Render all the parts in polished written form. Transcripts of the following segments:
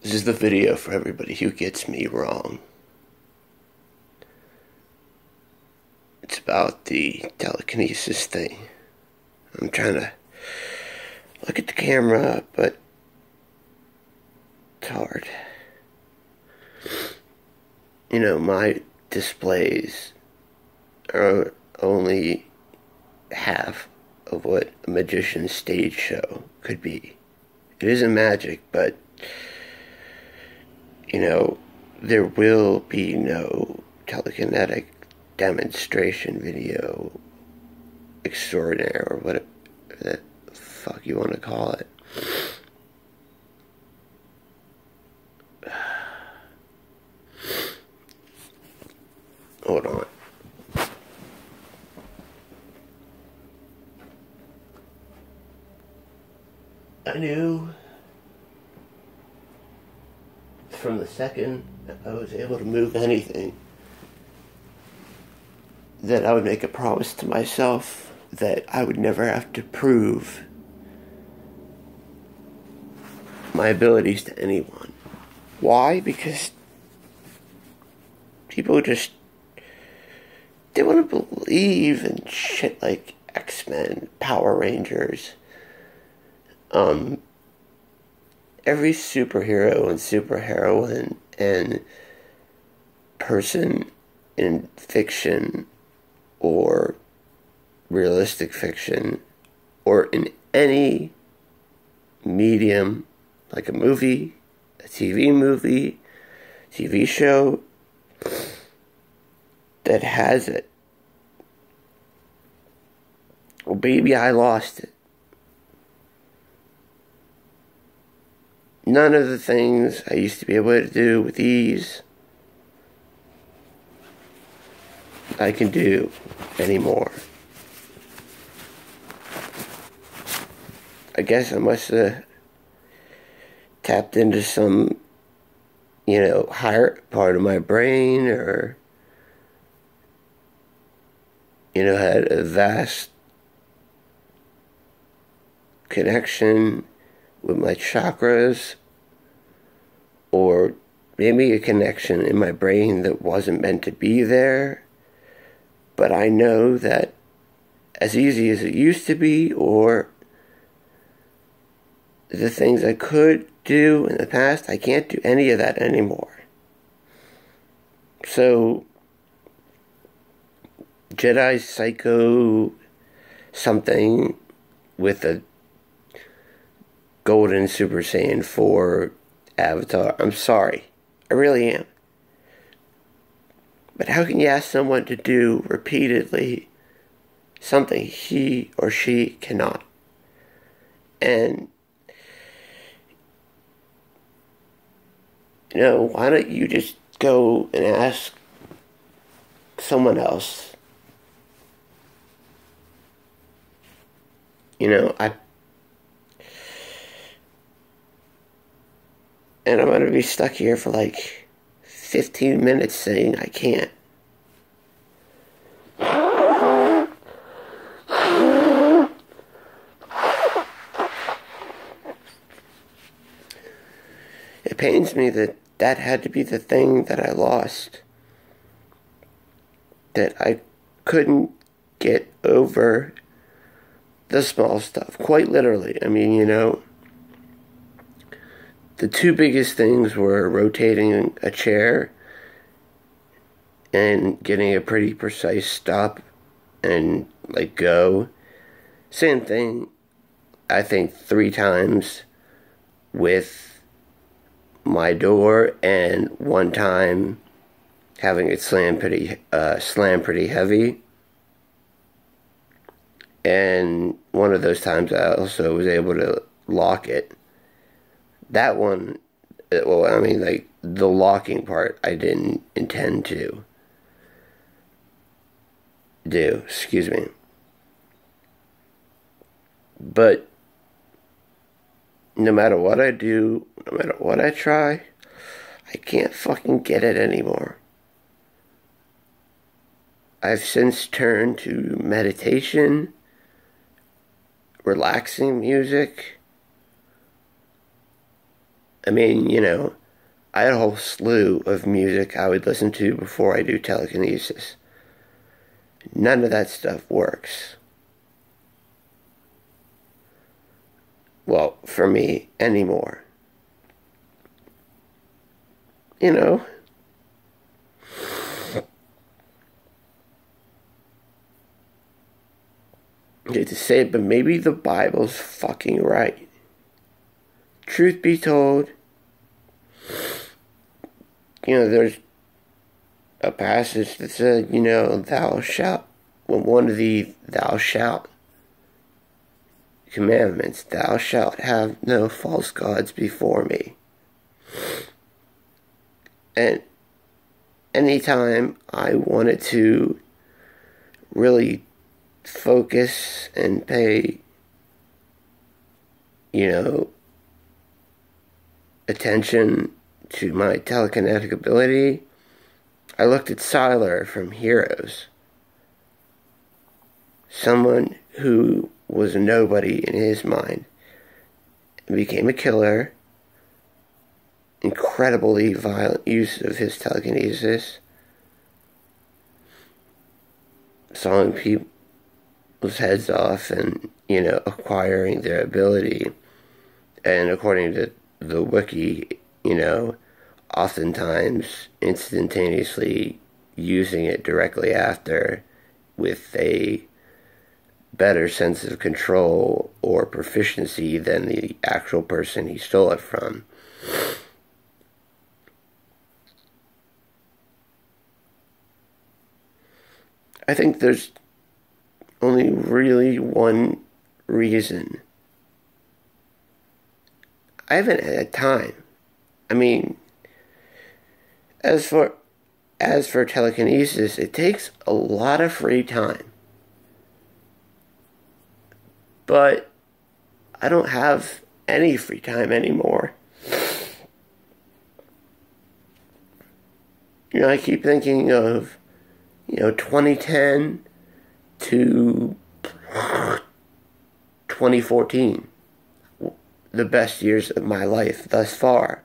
This is the video for everybody who gets me wrong. It's about the telekinesis thing. I'm trying to look at the camera, but it's hard. You know, my displays are only half of what a magician's stage show could be. It isn't magic, but you know, there will be no telekinetic demonstration video extraordinaire, or whatever the fuck you want to call it. Hold on. I knew from the second I was able to move anything that I would make a promise to myself that I would never have to prove my abilities to anyone. Why? Because people just, they want to believe in shit like X-Men, Power Rangers. Every superhero and superheroine and person in fiction or realistic fiction or in any medium, like a movie, a TV show that has it. Well, baby, I lost it. None of the things I used to be able to do with ease, I can do anymore. I guess I must have tapped into some, higher part of my brain, or, had a vast connection with my chakras, or maybe a connection in my brain that wasn't meant to be there. But I know that as easy as it used to be, or the things I could do in the past, I can't do any of that anymore. So, Jedi Psycho something with a Golden Super Saiyan 4 avatar. I'm sorry. I really am. But how can you ask someone to do repeatedly something he or she cannot? And, why don't you just go and ask someone else? And I'm going to be stuck here for like 15 minutes saying I can't. It pains me that that had to be the thing that I lost. That I couldn't get over the small stuff. Quite literally. I mean, the two biggest things were rotating a chair and getting a pretty precise stop and go. Same thing, I think 3 times with my door, and 1 time having it slam pretty heavy. And one of those times I also was able to lock it. That one, the locking part, I didn't intend to do, excuse me. But no matter what I do, no matter what I try, I can't fucking get it anymore. I've since turned to meditation, relaxing music, I mean, I had a whole slew of music I would listen to before I do telekinesis. None of that stuff works. Well, for me, anymore. You know? I hate to say it, but maybe the Bible's fucking right. Truth be told, there's a passage that said, thou shalt, one of the thou shalt commandments, thou shalt have no false gods before me. And anytime I wanted to really focus and pay, attention to my telekinetic ability, I looked at Sylar from Heroes. Someone who was a nobody in his mind and became a killer. Incredibly violent use of his telekinesis. Sawing people's heads off and, acquiring their ability. And according to the wiki, oftentimes instantaneously using it directly after with a better sense of control or proficiency than the actual person he stole it from. I think there's only really one reason. I haven't had time. I mean, as for telekinesis, it takes a lot of free time. But I don't have any free time anymore. I keep thinking of 2010 to 2014, the best years of my life thus far.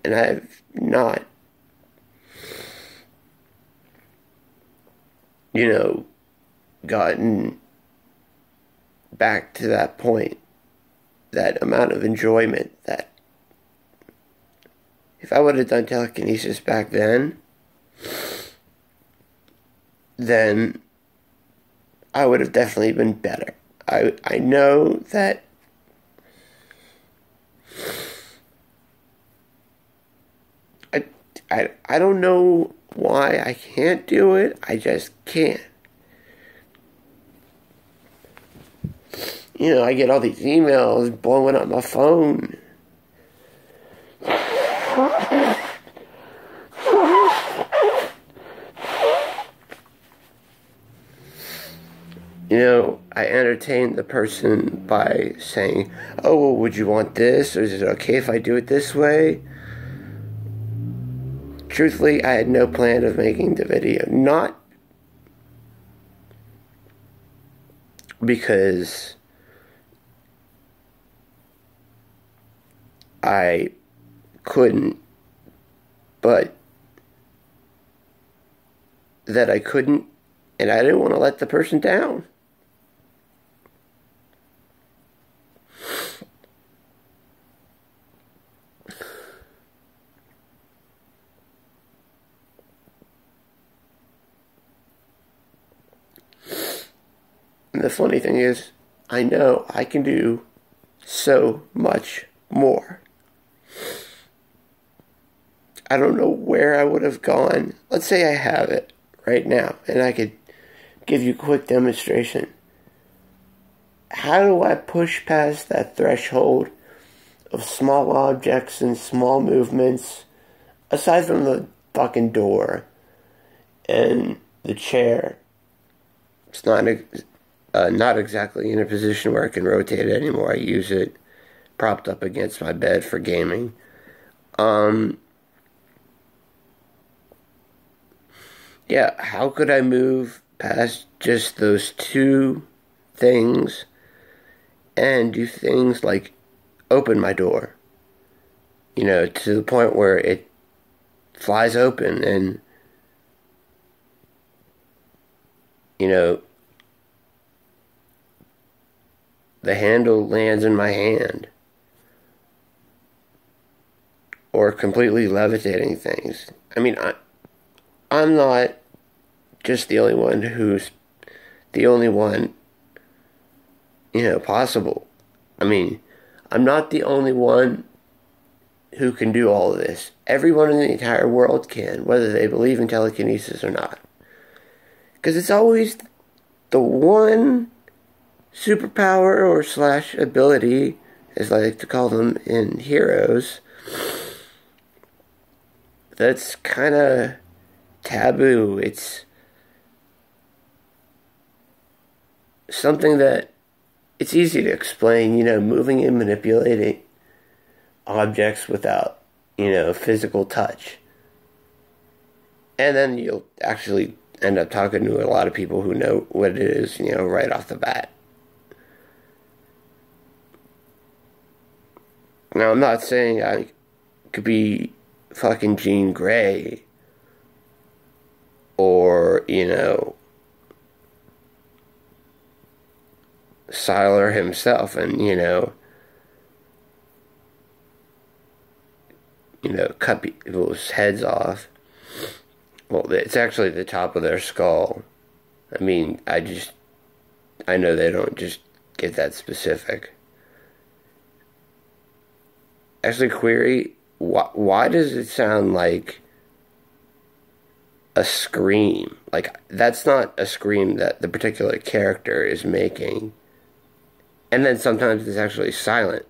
And I've not, gotten back to that point, that amount of enjoyment that if I would have done telekinesis back then I would have definitely been better. I know that I don't know why I can't do it. I just can't. I get all these emails blowing up my phone. I entertain the person by saying, oh, well, would you want this? Or is it okay if I do it this way? Truthfully, I had no plan of making the video. Not because I couldn't, but that I couldn't, and I didn't want to let the person down. And the funny thing is, I know I can do so much more. I don't know where I would have gone. Let's say I have it right now, and I could give you a quick demonstration. How do I push past that threshold of small objects and small movements, aside from the fucking door and the chair? It's not exactly in a position where I can rotate it anymore. I use it propped up against my bed for gaming. Yeah, how could I move past just those two things and do things like open my door, to the point where it flies open and, the handle lands in my hand. Or completely levitating things. I mean, I'm not just the only one who's the only one, possible. I mean, I'm not the only one who can do all of this. Everyone in the entire world can, whether they believe in telekinesis or not. Because it's always the one superpower or / ability, as I like to call them in Heroes, that's kind of taboo. It's something that it's easy to explain, moving and manipulating objects without, physical touch. And then you'll actually end up talking to a lot of people who know what it is, right off the bat. Now, I'm not saying I could be fucking Jean Grey or, Sylar himself and, cut people's heads off. Well, it's actually the top of their skull. I mean, I know they don't just get that specific. Actually, query, why does it sound like a scream? Like, that's not a scream that the particular character is making. And then sometimes it's actually silent.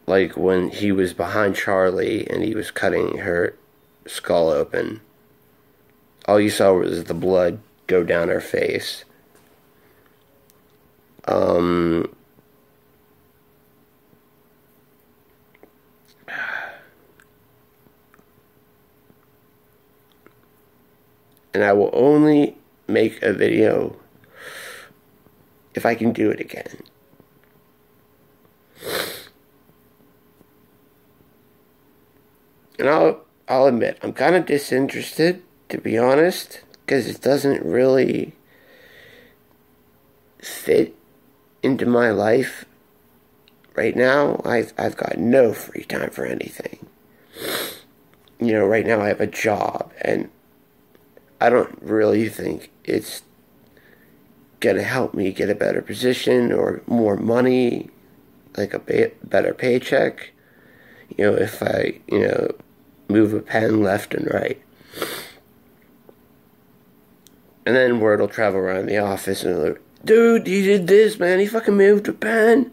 Like when he was behind Charlie and he was cutting her skull open. All you saw was the blood go down her face. And I will only make a video if I can do it again. And I'll admit, I'm kind of disinterested, to be honest, because it doesn't really fit into my life right now. I've got no free time for anything. Right now I have a job, and I don't really think it's gonna help me get a better position or more money, like a better paycheck, if I, move a pen left and right. And then word will travel around the office and they're like, dude, he did this, man, he fucking moved a pen.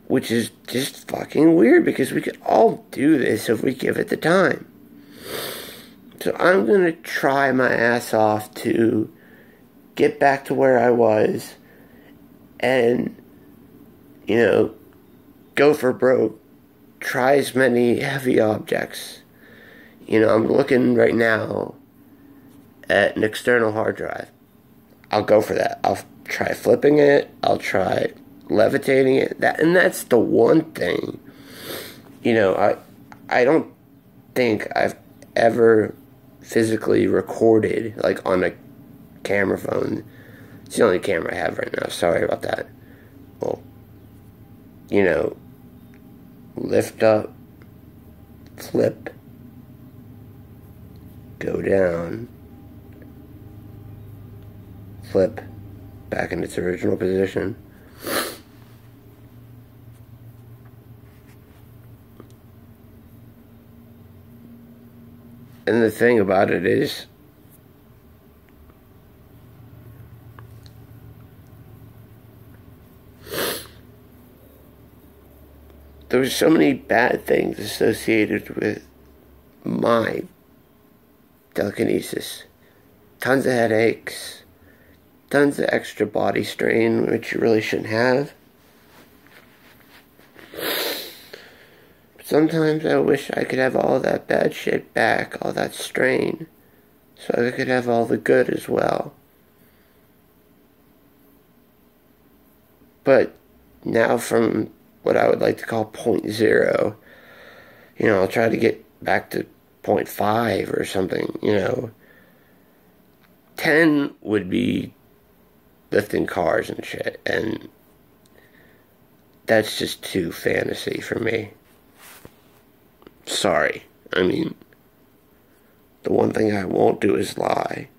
Which is just fucking weird, because we could all do this if we give it the time. So I'm going to try my ass off to get back to where I was and, go for broke. Try as many heavy objects. I'm looking right now at an external hard drive. I'll go for that. I'll try flipping it. I'll try levitating it. And that's the one thing. I don't think I've ever physically recorded, like, on a camera phone. It's the only camera I have right now. Sorry about that. Well, lift up, flip, go down, flip, back in its original position. And the thing about it is, there were so many bad things associated with my telekinesis. Tons of headaches, tons of extra body strain, which you really shouldn't have. Sometimes I wish I could have all that bad shit back, all that strain, so I could have all the good as well. But now from what I would like to call point zero, I'll try to get back to 0.5 or something. 10 would be lifting cars and shit, and that's just too fantasy for me. Sorry. I mean, the one thing I won't do is lie.